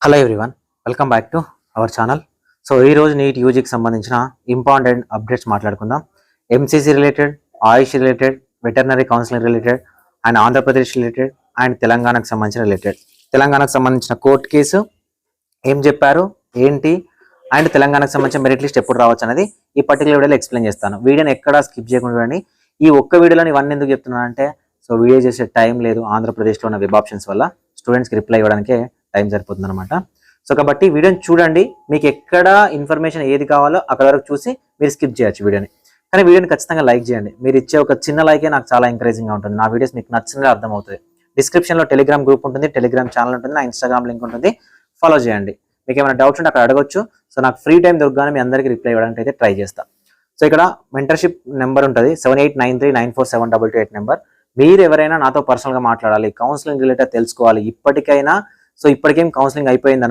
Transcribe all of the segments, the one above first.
Hello everyone, welcome back to our channel. So ఈ రోజు neat యూజీకి సంబంధించిన ఇంపార్టెంట్ అప్డేట్స్ మాట్లాడుకుందాం. MCC related, Ayush related, veterinary counselling related and Andhra Pradesh related and తెలంగాణకు సంబంధించిన related. తెలంగాణకు సంబంధించిన కోర్టు కేసు ఏం చెప్పారు ఏంటి అండ్ తెలంగాణకు సంబంధించిన మెరిట్ లిస్ట్ ఎప్పుడు రావచ్చు అనేది ఈ పర్టికులర్ వీడియోలో ఎక్స్ప్లెయిన్ చేస్తాను. వీడియోని ఎక్కడా స్కిప్ చేయకుండా చూడండి. ఈ ఒక్క వీడియోలో ఇవన్నీ ఎందుకు చెప్తున్నానంటే, సో వీడియో చేసే టైం లేదు, ఆంధ్రప్రదేశ్లో ఉన్న వెబ్ ఆప్షన్స్ వల్ల స్టూడెంట్స్కి రిప్లై ఇవ్వడానికే టైం సరిపోతుంది అనమాట. సో కాబట్టి వీడియోని చూడండి, మీకు ఎక్కడ ఇన్ఫర్మేషన్ ఏది కావాలో అక్కడ వరకు చూసి మీరు స్కిప్ చేయొచ్చు వీడియోని. కానీ వీడియోని ఖచ్చితంగా లైక్ చేయండి. మీరు ఇచ్చే ఒక చిన్న లైకే నాకు చాలా ఎంకరేజింగ్గా ఉంటుంది. నా వీడియోస్ మీకు నచ్చినగా అర్థమవుతుంది. డిస్క్రిప్షన్లో టెలిగ్రామ్ గ్రూప్ ఉంటుంది, టెలిగ్రామ్ ఛానల్ ఉంటుంది, నా ఇన్స్టాగ్రామ్ లింక్ ఉంటుంది, ఫాలో చేయండి. మీకు ఏమైనా డౌట్స్ ఉంటే అక్కడ అడగొచ్చు. సో నాకు ఫ్రీ టైం దొరకగానే మీ అందరికీ రిప్లై ఇవ్వడానికి అయితే ట్రై చేస్తాను. సో ఇక్కడ మెంటర్షిప్ నెంబర్ ఉంటుంది 7893947228 నెంబర్. మీరు ఎవరైనా నాతో పర్సనల్గా మాట్లాడాలి, కౌన్సిలింగ్ రిలేటెడ్ తెలుసుకోవాలి, ఇప్పటికైనా సో ఇప్పటికేం కౌన్సిలింగ్ అయిపోయింది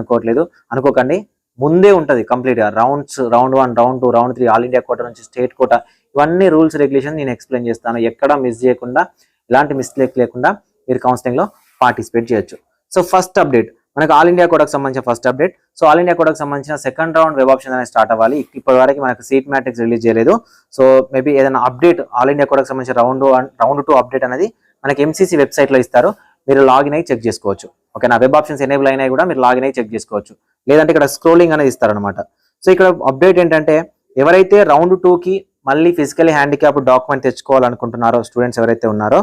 అనుకోకండి. ముందే ఉంటుంది కంప్లీట్గా round 1, round 2, round 3, all India quota నుంచి స్టేట్ కోటా, ఇవన్నీ రూల్స్ రెగ్యులేషన్ నేను ఎక్స్ప్లెయిన్ చేస్తాను. ఎక్కడ మిస్ చేయకుండా, ఎలాంటి మిస్టేక్ లేకుండా మీరు కౌన్సిలింగ్లో పార్టిసిపేట్ చేయొచ్చు. సో ఫస్ట్ అప్డేట్ మనకు ఆల్ ఇండియా కోటాకు సంబంధించిన first update. So all India కోటాకు సంబంధించిన సెకండ్ రౌండ్ వెబ్ ఆప్షన్ అనేది స్టార్ట్ అవ్వాలి. ఇప్పటి వరకు మనకు సీట్ మ్యాట్రిక్స్ రిలీజ్ చేయలేదు. సో మేబీ ఏదైనా అప్డేట్ ఆల్ ఇండియా కోటాకు సంబంధించిన రౌండ్ 2 అప్డేట్ అనేది మనకి ఎంసీసీ వెబ్సైట్లో ఇస్తారు. మీరు లాగిన్ అయ్యి చెక్ చేసుకోవచ్చు. ఓకే, నా వెబ్ ఆప్షన్స్ ఎనేబుల్ అయినా కూడా మీరు లాగిన్ అయ్యి చెక్ చేసుకోవచ్చు. లేదంటే ఇక్కడ స్క్రోలింగ్ అనేది ఇస్తారనమాట. సో ఇక్కడ అప్డేట్ ఏంటంటే, ఎవరైతే రౌండ్ 2కి మళ్ళీ ఫిజికలీ హ్యాండిక్యాప్ డాక్యుమెంట్ తెచ్చుకోవాలనుకుంటున్నారో స్టూడెంట్స్ ఎవరైతే ఉన్నారో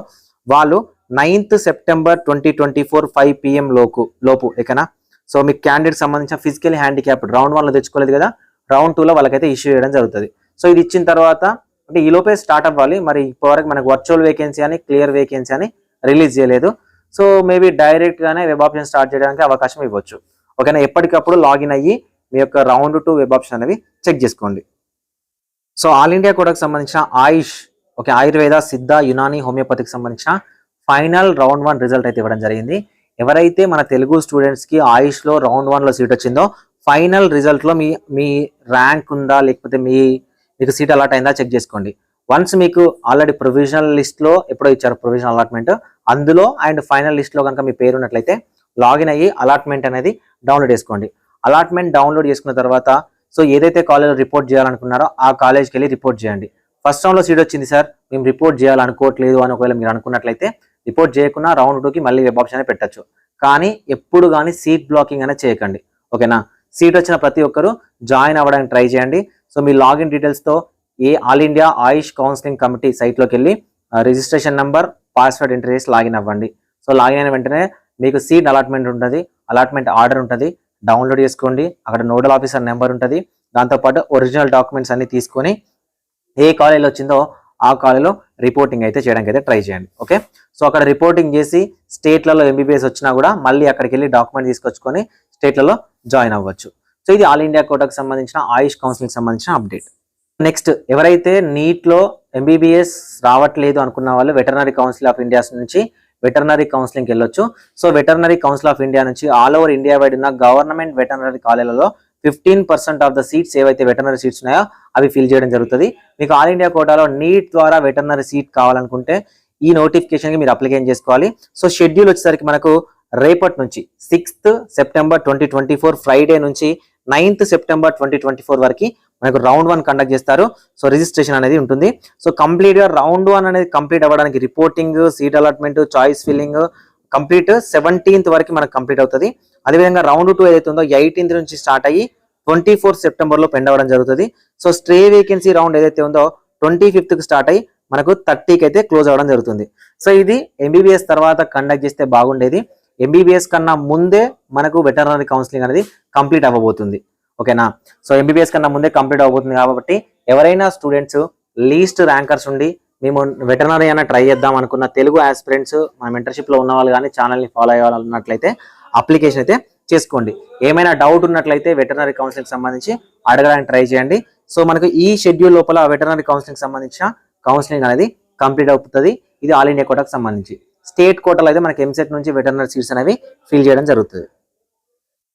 వాళ్ళు 9th సెప్టెంబర్ 2024 5 PM లోపు ఓకేనా. సో మీకు క్యాండిడేట్ సంబంధించిన ఫిజికలీ హ్యాండిక్యాప్ రౌండ్ 1లో తెచ్చుకోలేదు కదా, రౌండ్ 2లో వాళ్ళకైతే ఇష్యూ చేయడం జరుగుతుంది. సో ఇది ఇచ్చిన తర్వాత అంటే ఈ లోపే స్టార్ట్ అవ్వాలి. మరి ఇప్పటివరకు మనకు వర్చువల్ వేకెన్సీ అని, క్లియర్ వేకెన్సీ అని రిలీజ్ చేయలేదు. సో మేబీ డైరెక్ట్గానే వెబ్ ఆప్షన్ స్టార్ట్ చేయడానికి అవకాశం ఇవ్వచ్చు. ఓకేనా, ఎప్పటికప్పుడు లాగిన్ అయ్యి మీ యొక్క రౌండ్ 2 వెబ్ ఆప్షన్ అనేవి చెక్ చేసుకోండి. సో ఆల్ ఇండియా కోటాకు సంబంధించిన ఆయుష్, ఓకే, ఆయుర్వేద, సిద్ధ, యునాని, హోమియోపతికి సంబంధించిన ఫైనల్ రౌండ్ 1 రిజల్ట్ అయితే ఇవ్వడం జరిగింది. ఎవరైతే మన తెలుగు స్టూడెంట్స్కి ఆయుష్లో రౌండ్ 1లో సీట్ వచ్చిందో ఫైనల్ రిజల్ట్లో మీ ర్యాంక్ ఉందా లేకపోతే మీకు సీట్ అలాట్ అయిందా చెక్ చేసుకోండి. వన్స్ మీకు ఆల్రెడీ ప్రొవిజనల్ లిస్ట్లో ఎప్పుడో ఇచ్చారు ప్రొవిజనల్ అలాట్మెంట్, అందులో అండ్ ఫైనల్ లిస్ట్లో కనుక మీ పేరు ఉన్నట్లయితే లాగిన్ అయ్యి అలాట్మెంట్ అనేది డౌన్లోడ్ చేసుకోండి. అలాట్మెంట్ డౌన్లోడ్ చేసుకున్న తర్వాత సో ఏదైతే కాలేజ్లో రిపోర్ట్ చేయాలనుకున్నారో ఆ కాలేజ్కి వెళ్ళి రిపోర్ట్ చేయండి. ఫస్ట్ రౌండ్లో సీట్ వచ్చింది సార్, మేము రిపోర్ట్ చేయాలనుకోవట్లేదు అని ఒకవేళ మీరు అనుకున్నట్లయితే రిపోర్ట్ చేయకుండా రౌండ్ 2కి మళ్ళీ వెబ్ ఆప్షన్ అనేది పెట్టచ్చు. కానీ ఎప్పుడు కానీ సీట్ బ్లాకింగ్ అనేది చేయకండి. ఓకేనా, సీట్ వచ్చిన ప్రతి ఒక్కరు జాయిన్ అవ్వడానికి ట్రై చేయండి. సో మీ లాగిన్ డీటెయిల్స్తో ఆల్ ఇండియా ఆయుష్ కౌన్సిలింగ్ కమిటీ సైట్లోకి వెళ్ళి రిజిస్ట్రేషన్ నెంబర్, పాస్వర్డ్ ఎంటర్ చేసి లాగిన్ అవ్వండి. సో లాగిన్ అయిన వెంటనే మీకు సీట్ అలాట్మెంట్ ఉంటుంది, అలాట్మెంట్ ఆర్డర్ ఉంటుంది, డౌన్లోడ్ చేసుకోండి. అక్కడ నోడల్ ఆఫీసర్ నెంబర్ ఉంటుంది. దాంతోపాటు ఒరిజినల్ డాక్యుమెంట్స్ అన్ని తీసుకొని ఏ కాలేజీలో వచ్చిందో ఆ కాలేజీలో రిపోర్టింగ్ అయితే చేయడానికి అయితే ట్రై చేయండి. ఓకే, సో అక్కడ రిపోర్టింగ్ చేసి స్టేట్లలో ఎంబీబీఎస్ వచ్చినా కూడా మళ్ళీ అక్కడికి వెళ్ళి డాక్యుమెంట్ తీసుకొచ్చుకొని స్టేట్లలో జాయిన్ అవ్వచ్చు. సో ఇది ఆల్ ఇండియా కోటాకు సంబంధించిన ఆయుష్ కౌన్సిలింగ్ సంబంధించిన అప్డేట్. నెక్స్ట్, ఎవరైతే నీట్లో ఎంబీబీఎస్ రావట్లేదు అనుకున్న వాళ్ళు వెటర్నరీ కౌన్సిల్ ఆఫ్ ఇండియా నుంచి వెటర్నరీ కౌన్సిలింగ్కి వెళ్ళొచ్చు. So veterinary council of India నుంచి ఆల్ ఓవర్ ఇండియా వైడ్ ఉన్న గవర్నమెంట్ వెటర్నరీ కాలేజీలలో 15% ఆఫ్ ద సీట్స్ ఏవైతే వెటర్నరీ సీట్స్ ఉన్నాయో అవి ఫిల్ చేయడం జరుగుతుంది. మీకు ఆల్ ఇండియా కోటాలో నీట్ ద్వారా వెటర్నరీ సీట్ కావాలనుకుంటే ఈ నోటిఫికేషన్కి మీరు అప్లికేషన్ చేసుకోవాలి. సో షెడ్యూల్ వచ్చేసరికి మనకు రేపటి నుంచి 6th సెప్టెంబర్ 2024 ఫ్రైడే నుంచి 9th సెప్టెంబర్ 2024 వరకు మనకు రౌండ్ 1 కండక్ట్ చేస్తారు. సో రిజిస్ట్రేషన్ అనేది ఉంటుంది. సో కంప్లీట్గా రౌండ్ 1 అనేది కంప్లీట్ అవ్వడానికి reporting, seat allotment, choice filling complete 17th వరకు మనకు కంప్లీట్ అవుతుంది. అదేవిధంగా రౌండ్ 2 ఏదైతే ఉందో 18th నుంచి స్టార్ట్ అయ్యి 24 సెప్టెంబర్లో పెండ్ అవ్వడం జరుగుతుంది. సో స్ట్రే వేకెన్సీ రౌండ్ ఏదైతే ఉందో 25th స్టార్ట్ అయ్యి మనకు 30కి అయితే క్లోజ్ అవ్వడం జరుగుతుంది. సో ఇది ఎంబీబీఎస్ తర్వాత కండక్ట్ చేస్తే బాగుండేది. ఎంబీబీఎస్ కన్నా ముందే మనకు వెటర్నరీ కౌన్సిలింగ్ అనేది కంప్లీట్ అవ్వబోతుంది. ఓకేనా, సో ఎంబీబీఎస్ కన్నా ముందే కంప్లీట్ అవ్వబోతుంది. కాబట్టి ఎవరైనా స్టూడెంట్స్ లీస్ట్ ర్యాంకర్స్ ఉండి మేము వెటర్నరీ అయినా ట్రై చేద్దాం అనుకున్న తెలుగు ఆస్పిరెంట్స్ మన మెంటర్షిప్లో ఉన్న వాళ్ళు కానీ ఛానల్ని ఫాలో అయ్యాలన్నట్లయితే అప్లికేషన్ అయితే చేసుకోండి. ఏమైనా డౌట్ ఉన్నట్లయితే వెటర్నరీ కౌన్సిలింగ్ సంబంధించి అడగడానికి ట్రై చేయండి. సో మనకు ఈ షెడ్యూల్ లోపల వెటర్నరీ కౌన్సిలింగ్ సంబంధించిన కౌన్సిలింగ్ అనేది కంప్లీట్ అవుతుంది. ఇది ఆల్ ఇండియా కోటాకు సంబంధించి. స్టేట్ కోటాలో అయితే మనకి ఎంసెట్ నుంచి వెటర్నరీ సీట్స్ అనేవి ఫిల్ చేయడం జరుగుతుంది.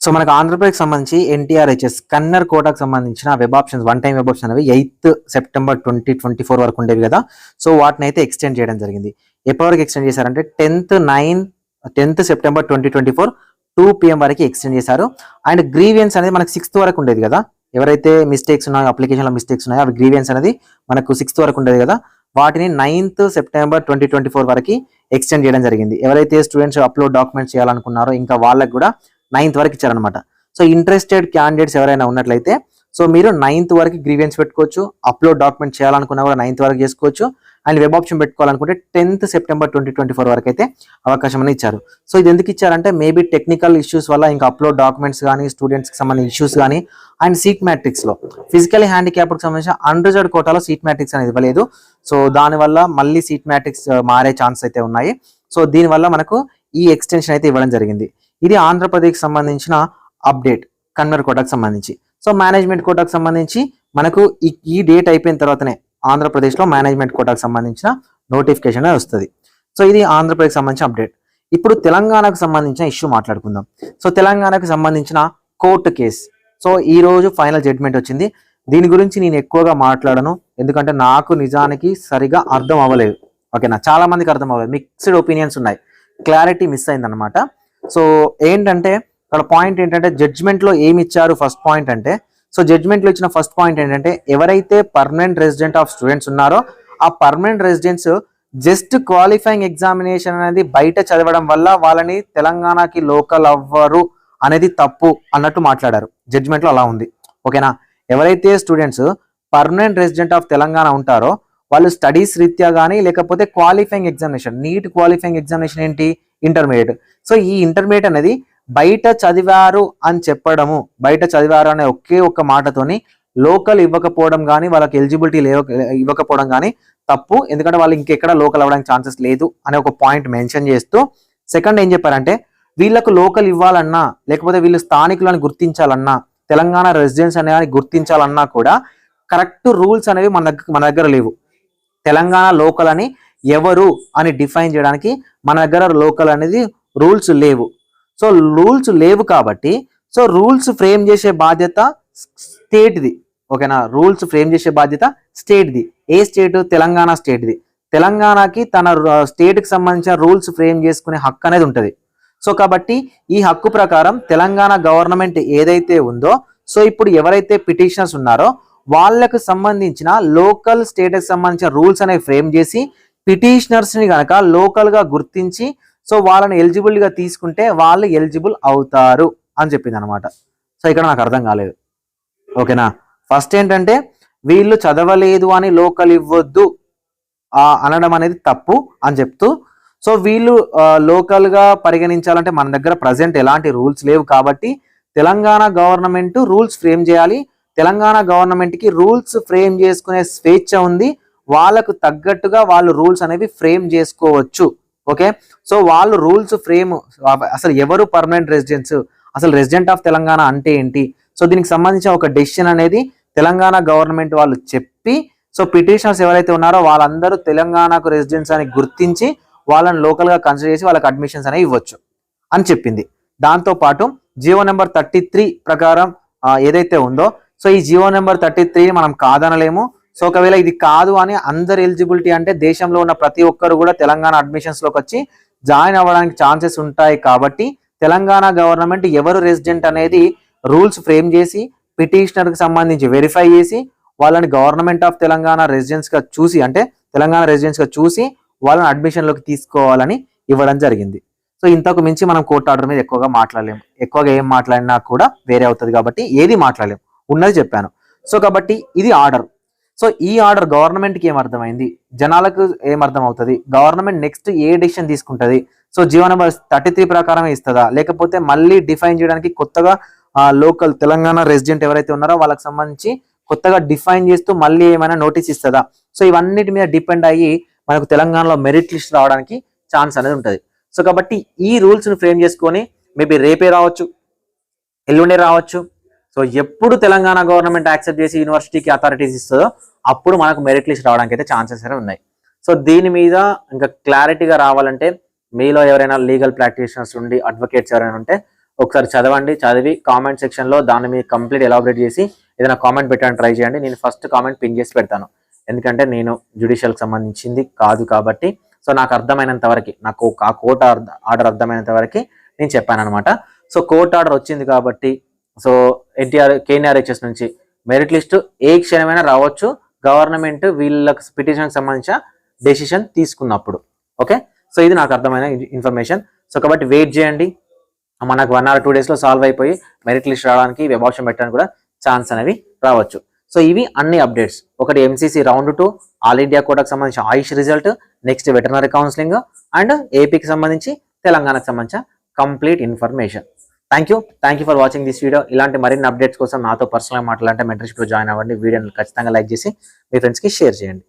సో మనకు ఆంధ్రప్రదేశ్కి సంబంధించి ఎన్టీఆర్హెచ్ఎస్ కన్నర్ కోటాకు సంబంధించిన web options 1 time web option అనేవి 8th సెప్టెంబర్ 2024 వరకు ఉండేవి కదా. సో వాటిని అయితే ఎక్స్టెండ్ చేయడం జరిగింది. ఎప్పటివరకు ఎక్స్టెండ్ చేశారంటే 10th సెప్టెంబర్ 2024 2 PM వరకు ఎక్స్టెండ్ చేశారు. అండ్ గ్రీవియన్స్ అనేది మనకు 6th వరకు ఉండేది కదా, ఎవరైతే మిస్టేక్స్ ఉన్నాయో అప్లికేషన్లో మిస్టేక్స్ ఉన్నాయో అవి గ్రీవియన్స్ అనేది మనకు 6th వరకు ఉండేది కదా, వాటిని 9th September 2024 వరకు ఎక్స్టెండ్ చేయడం జరిగింది. ఎవరైతే స్టూడెంట్స్ అప్లోడ్ డాక్యుమెంట్స్ చేయాలనుకున్నారో ఇంకా వాళ్ళకి కూడా 9th వరకు ఇచ్చారనమాట. సో ఇంట్రెస్టెడ్ క్యాండిడేట్స్ ఎవరైనా ఉన్నట్లయితే సో మీరు 9th వరకు గ్రీవియన్స్ పెట్టుకోవచ్చు, అప్లోడ్ డాక్యుమెంట్ చేయాలనుకున్నా కూడా 9th వరకు చేసుకోవచ్చు. అండ్ వెబ్ ఆప్షన్ పెట్టుకోవాలనుకుంటే 10th September 2024 వరకు అయితే అవకాశం అనేది ఇచ్చారు. సో ఇది ఎందుకు ఇచ్చారంటే మేబీ టెక్నికల్ ఇష్యూస్ వల్ల ఇంకా అప్లోడ్ డాక్యుమెంట్స్ కానీ స్టూడెంట్స్కి సంబంధించిన ఇష్యూస్ కానీ అండ్ సీట్ మ్యాట్రిక్స్లో ఫిజికలీ హ్యాండిక్యాప్డ్కి సంబంధించిన అన్రిజర్వ్డ్ కోటాలో సీట్ మ్యాట్రిక్స్ అనేది ఇవ్వలేదు. సో దానివల్ల మళ్ళీ సీట్ మ్యాట్రిక్స్ మారే ఛాన్స్ అయితే ఉన్నాయి. సో దీనివల్ల మనకు ఈ ఎక్స్టెన్షన్ అయితే ఇవ్వడం జరిగింది. ఇది ఆంధ్రప్రదేశ్కి సంబంధించిన అప్డేట్ కన్వర్ కోటాకు సంబంధించి. సో మేనేజ్మెంట్ కోటాకు సంబంధించి మనకు ఈ డేట్ అయిపోయిన తర్వాతనే ఆంధ్రప్రదేశ్లో మేనేజ్మెంట్ కోటాకు సంబంధించిన నోటిఫికేషన్ వస్తుంది. సో ఇది ఆంధ్రప్రదేశ్కి సంబంధించిన అప్డేట్. ఇప్పుడు తెలంగాణకు సంబంధించిన ఇష్యూ మాట్లాడుకుందాం. సో తెలంగాణకు సంబంధించిన కోర్టు కేసు, సో ఈ రోజు ఫైనల్ జడ్జ్మెంట్ వచ్చింది. దీని గురించి నేను ఎక్కువగా మాట్లాడను, ఎందుకంటే నాకు నిజానికి సరిగా అర్థం అవ్వలేదు. ఓకేనా, చాలా మందికి అర్థం అవ్వలేదు, మిక్స్డ్ ఒపీనియన్స్ ఉన్నాయి, క్లారిటీ మిస్ అయిందనమాట. సో ఏంటంటే ఇక్కడ పాయింట్ ఏంటంటే జడ్జ్మెంట్లో ఏమి ఇచ్చారు, ఫస్ట్ పాయింట్ అంటే సో జడ్జ్మెంట్లో ఇచ్చిన ఫస్ట్ పాయింట్ ఏంటంటే ఎవరైతే పర్మనెంట్ రెసిడెంట్ ఆఫ్ స్టూడెంట్స్ ఉన్నారో ఆ permanent residents just qualifying examination అనేది బయట చదవడం వల్ల వాళ్ళని తెలంగాణకి లోకల్ అవ్వరు అనేది తప్పు అన్నట్టు మాట్లాడారు. జడ్జ్మెంట్లో అలా ఉంది. ఓకేనా, ఎవరైతే students permanent resident of Telangana ఉంటారో వాళ్ళు స్టడీస్ రీత్యా కానీ లేకపోతే qualifying examination, NEET qualifying examination ఏంటి, ఇంటర్మీడియట్. సో ఈ ఇంటర్మీడియట్ అనేది బయట చదివారు అని చెప్పడము, బయట చదివారు అనే ఒకే ఒక్క మాటతోని లోకల్ ఇవ్వకపోవడం కానీ వాళ్ళకి ఎలిజిబిలిటీ ఇవ్వకపోవడం కానీ తప్పు, ఎందుకంటే వాళ్ళు ఇంకెక్కడ లోకల్ అవ్వడానికి ఛాన్సెస్ లేదు అనే ఒక పాయింట్ మెన్షన్ చేస్తూ సెకండ్ ఏం చెప్పారంటే వీళ్ళకు లోకల్ ఇవ్వాలన్నా లేకపోతే వీళ్ళు స్థానికులను గుర్తించాలన్నా తెలంగాణ రెసిడెన్స్ అనేది గుర్తించాలన్నా కూడా కరెక్ట్ రూల్స్ అనేవి మన దగ్గర లేవు. తెలంగాణ లోకల్ అని ఎవరు అని డిఫైన్ చేయడానికి మన దగ్గర లోకల్ అనేది రూల్స్ లేవు. సో రూల్స్ లేవు కాబట్టి సో రూల్స్ ఫ్రేమ్ చేసే బాధ్యత స్టేట్ది. ఓకేనా, రూల్స్ ఫ్రేమ్ చేసే బాధ్యత స్టేట్ది. ఏ స్టేట్? తెలంగాణ స్టేట్ది. తెలంగాణకి తన స్టేట్కి సంబంధించిన రూల్స్ ఫ్రేమ్ చేసుకునే హక్కు అనేది ఉంటుంది. సో కాబట్టి ఈ హక్కు ప్రకారం తెలంగాణ గవర్నమెంట్ ఏదైతే ఉందో సో ఇప్పుడు ఎవరైతే పిటిషనర్స్ ఉన్నారో వాళ్ళకు సంబంధించిన లోకల్ స్టేట్కి సంబంధించిన రూల్స్ అనేవి ఫ్రేమ్ చేసి పిటిషనర్స్ని కనుక లోకల్గా గుర్తించి సో వాళ్ళని ఎలిజిబుల్గా తీసుకుంటే వాళ్ళు ఎలిజిబుల్ అవుతారు అని చెప్పింది అనమాట. సో ఇక్కడ నాకు అర్థం కాలేదు. ఓకేనా, ఫస్ట్ ఏంటంటే వీళ్ళు చదవలేదు అని లోకల్ ఇవ్వద్దు అనడం అనేది తప్పు అని చెప్తూ సో వీళ్ళు లోకల్గా పరిగణించాలంటే మన దగ్గర ప్రజెంట్ ఎలాంటి రూల్స్ లేవు కాబట్టి తెలంగాణ గవర్నమెంట్ రూల్స్ ఫ్రేమ్ చేయాలి. తెలంగాణ గవర్నమెంట్కి రూల్స్ ఫ్రేమ్ చేసుకునే స్వేచ్ఛ ఉంది, వాళ్ళకు తగ్గట్టుగా వాళ్ళు రూల్స్ అనేవి ఫ్రేమ్ చేసుకోవచ్చు. ఓకే, సో వాళ్ళు రూల్స్ ఫ్రేమ్ అసలు ఎవరు పర్మనెంట్ రెసిడెన్స్, అసలు రెసిడెంట్ ఆఫ్ తెలంగాణ అంటే ఏంటి, సో దీనికి సంబంధించిన ఒక డెసిషన్ అనేది తెలంగాణ గవర్నమెంట్ వాళ్ళు చెప్పి సో పిటిషనర్స్ ఎవరైతే ఉన్నారో వాళ్ళందరూ తెలంగాణకు రెసిడెన్స్ అని గుర్తించి వాళ్ళని లోకల్గా కన్సిడర్ చేసి వాళ్ళకి అడ్మిషన్స్ అనేవి ఇవ్వచ్చు అని చెప్పింది. దాంతోపాటు జియో నెంబర్ 33 ప్రకారం ఏదైతే ఉందో సో ఈ జియో నెంబర్ 33 మనం కాదనలేము. సో ఒకవేళ ఇది కాదు అని అందరు ఎలిజిబిలిటీ అంటే దేశంలో ఉన్న ప్రతి ఒక్కరు కూడా తెలంగాణ అడ్మిషన్స్లోకి వచ్చి జాయిన్ అవ్వడానికి ఛాన్సెస్ ఉంటాయి. కాబట్టి తెలంగాణ గవర్నమెంట్ ఎవరు రెసిడెంట్ అనేది రూల్స్ ఫ్రేమ్ చేసి పిటిషనర్కి సంబంధించి వెరిఫై చేసి వాళ్ళని గవర్నమెంట్ ఆఫ్ తెలంగాణ రెసిడెన్స్గా చూసి అంటే తెలంగాణ రెసిడెన్స్గా చూసి వాళ్ళని అడ్మిషన్లోకి తీసుకోవాలని ఇవ్వడం జరిగింది. సో ఇంతకు మించి మనం కోర్టు ఆర్డర్ మీద ఎక్కువగా మాట్లాడలేము. ఎక్కువగా ఏం మాట్లాడినా కూడా వేరే అవుతుంది కాబట్టి ఏది మాట్లాడలేము, ఉన్నది చెప్పాను. సో కాబట్టి ఇది ఆర్డర్. సో ఈ ఆర్డర్ గవర్నమెంట్కి ఏమర్థమైంది, జనాలకు ఏమర్థం అవుతుంది, గవర్నమెంట్ నెక్స్ట్ ఏ డెసిషన్ తీసుకుంటుంది, సో జియో నెంబర్ 33 ప్రకారమే ఇస్తుందా లేకపోతే మళ్ళీ డిఫైన్ చేయడానికి కొత్తగా లోకల్ తెలంగాణ రెసిడెంట్ ఎవరైతే ఉన్నారో వాళ్ళకి సంబంధించి కొత్తగా డిఫైన్ చేస్తూ మళ్ళీ ఏమైనా నోటీస్ ఇస్తుందా. సో ఇవన్నిటి మీద డిపెండ్ అయ్యి మనకు తెలంగాణలో మెరిట్ లిస్ట్ రావడానికి ఛాన్స్ అనేది ఉంటుంది. సో కాబట్టి ఈ రూల్స్ని ఫ్రేమ్ చేసుకొని మేబీ రేపే రావచ్చు, ఎల్లుండే రావచ్చు. సో ఎప్పుడు తెలంగాణ గవర్నమెంట్ యాక్సెప్ట్ చేసి యూనివర్సిటీకి అథారిటీస్ ఇస్తుందో అప్పుడు మనకు మెరిట్ లిస్ట్ రావడానికి అయితే ఛాన్సెస్ అనేవి ఉన్నాయి. సో దీని మీద ఇంకా క్లారిటీగా రావాలంటే మీలో ఎవరైనా లీగల్ ప్రాక్టీషనర్స్ ఉండి అడ్వకేట్స్ ఎవరైనా ఉంటే ఒకసారి చదవండి, చదివి కామెంట్ సెక్షన్లో దాని మీద కంప్లీట్ ఎలాబరేట్ చేసి ఏదైనా కామెంట్ పెట్టడానికి ట్రై చేయండి. నేను ఫస్ట్ కామెంట్ పిన్ చేసి పెడతాను, ఎందుకంటే నేను జ్యుడిషియల్కి సంబంధించింది కాదు కాబట్టి. సో నాకు అర్థమైనంత వరకు, నాకు ఆ కోర్టు ఆర్డర్ అర్థమైనంత వరకు నేను చెప్పాను అనమాట. సో కోర్ట్ ఆర్డర్ వచ్చింది కాబట్టి సో కేఎన్ఆర్హెచ్ఎస్ నుంచి మెరిట్ లిస్ట్ ఏ క్షణమైనా రావచ్చు, గవర్నమెంట్ వీళ్ళకి పిటిషన్కి సంబంధించిన డెసిషన్ తీసుకున్నప్పుడు. ఓకే, సో ఇది నాకు అర్థమైన ఇన్ఫర్మేషన్. సో కాబట్టి వెయిట్ చేయండి, మనకు 1 or 2 daysలో సాల్వ్ అయిపోయి మెరిట్ లిస్ట్ రావడానికి, వెబ్ ఆప్షన్ పెట్టడానికి కూడా ఛాన్స్ అనేవి రావచ్చు. సో ఇవి అన్ని అప్డేట్స్. ఒకటి ఎంసీసీ రౌండ్ 2, ఆల్ ఇండియా కోటాకు సంబంధించిన AYUSH result, next veterinary counselling and ఏపీకి సంబంధించి తెలంగాణకు సంబంధించిన complete information. Thank you for watching this video. ఇలాంటి మరిన్ని అప్డేట్స్ కోసం నాతో పర్సనల్గా మాట్లాడాలంటే మెంటర్షిప్లో జాయిన్ అవ్వండి. వీడియోని ఖచ్చితంగా లైక్ చేసి మీ ఫ్రెండ్స్కి షేర్ చేయండి.